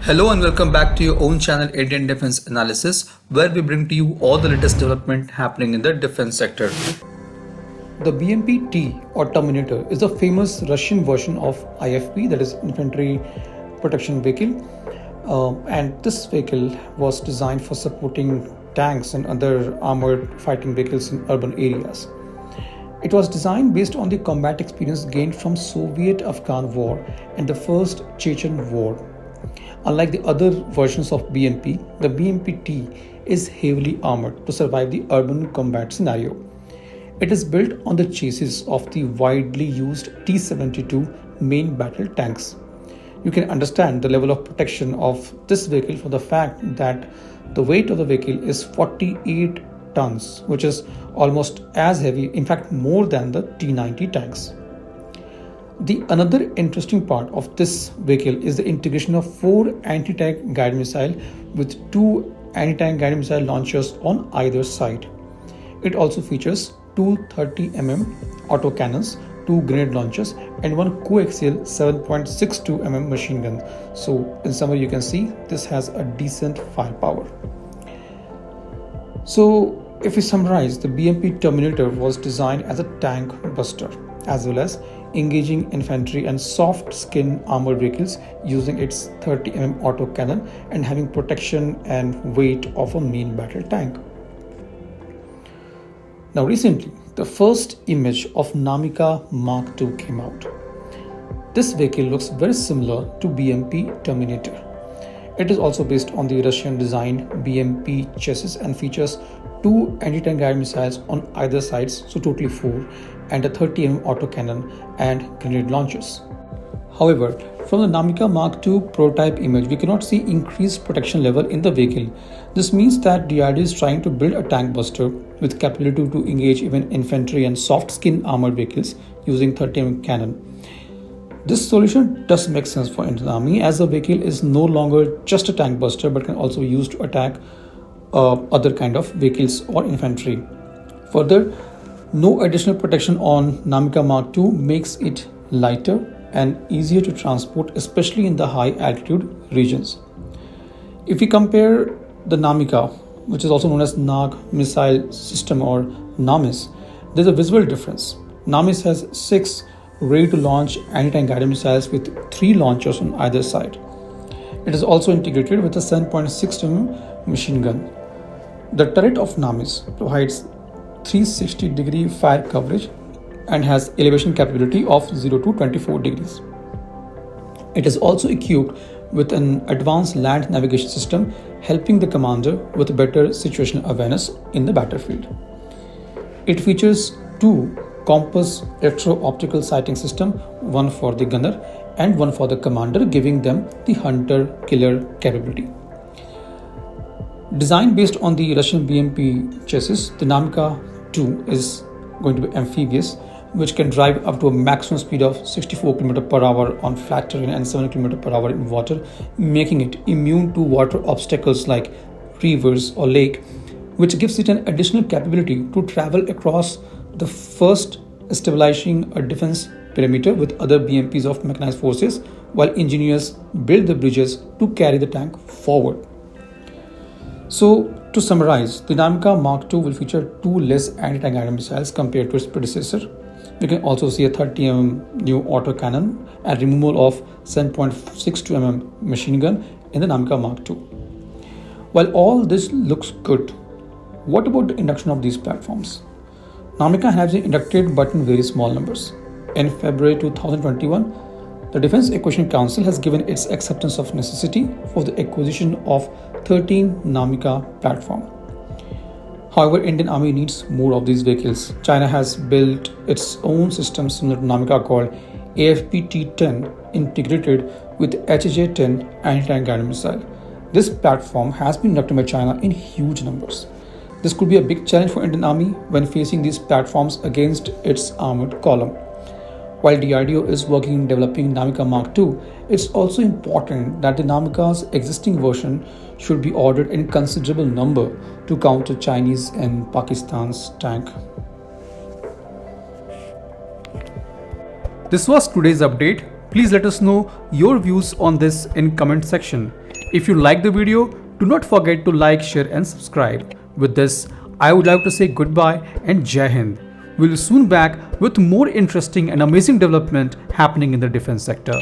Hello and welcome back to your own channel Indian Defense Analysis, where we bring to you all the latest development happening in the defense sector. The BMPT or Terminator is a famous Russian version of IFV, that is Infantry Protection Vehicle, and this vehicle was designed for supporting tanks and other armored fighting vehicles in urban areas. It was designed based on the combat experience gained from Soviet-Afghan War and the First Chechen War. Unlike the other versions of BMP, the BMP-T is heavily armored to survive the urban combat scenario. It is built on the chassis of the widely used T-72 main battle tanks. You can understand the level of protection of this vehicle from the fact that the weight of the vehicle is 48 tons, which is almost as heavy, in fact more than the T-90 tanks. The another interesting part of this vehicle is the integration of 4 anti-tank guided missiles with 2 anti-tank guided missile launchers on either side. It also features 2 30mm autocannons, 2 grenade launchers and 1 coaxial 7.62mm machine gun. So in summary, you can see this has a decent firepower. So if we summarize, the BMP Terminator was designed as a tank buster as well as engaging infantry and soft skin armored vehicles using its 30mm autocannon and having protection and weight of a main battle tank. Now recently, the first image of Namika Mark II came out. This vehicle looks very similar to BMP Terminator. It is also based on the Russian designed BMP chassis and features 2 anti-tank guided missiles on either sides, so totally 4, and a 30mm autocannon and grenade launchers. However, from the Namika Mark II prototype image, we cannot see increased protection level in the vehicle. This means that DRDO is trying to build a tank buster with capability to engage even infantry and soft skin armored vehicles using 30mm cannon. This solution does make sense for Indian Army, as the vehicle is no longer just a tank buster but can also be used to attack other kind of vehicles or infantry. Further, no additional protection on Namika Mark II makes it lighter and easier to transport, especially in the high altitude regions. If we compare the Namika, which is also known as Nag Missile System or NAMIS, there's a visual difference. NAMIS has 6 ready-to-launch anti-tank guided missiles with 3 launchers on either side. It is also integrated with a 7.62mm machine gun. The turret of NAMIS provides 360-degree fire coverage and has elevation capability of 0 to 24 degrees. It is also equipped with an advanced land navigation system, helping the commander with better situational awareness in the battlefield. It features 2 compass electro-optical sighting system, one for the gunner and one for the commander, giving them the hunter-killer capability. Designed based on the Russian BMP chassis, the Namika II is going to be amphibious, which can drive up to a maximum speed of 64 km per hour on flat terrain and 7 km per hour in water, making it immune to water obstacles like rivers or lake, which gives it an additional capability to travel across the first stabilizing a defense perimeter with other BMPs of mechanized forces, while engineers build the bridges to carry the tank forward. So to summarize, the Namika Mark II will feature 2 less anti-tank guided missiles compared to its predecessor. We can also see a 30mm new autocannon and removal of 7.62mm machine gun in the Namika Mark II. While all this looks good, what about the induction of these platforms? Namika has been inducted but in very small numbers. In February 2021, the Defense Acquisition Council has given its acceptance of necessity for the acquisition of 13 Namika platforms. However, Indian Army needs more of these vehicles. China has built its own system similar to Namika called AFP-T10, integrated with HJ-10 anti-tank guided missile. This platform has been inducted by China in huge numbers. This could be a big challenge for Indian Army when facing these platforms against its armored column. While DRDO is working in developing Namika Mark II, it's also important that the Namika's existing version should be ordered in considerable number to counter Chinese and Pakistan's tank. This was today's update. Please let us know your views on this in comment section. If you like the video, do not forget to like, share and subscribe. With this, I would like to say goodbye and Jai Hind. We'll soon back with more interesting and amazing development happening in the defense sector.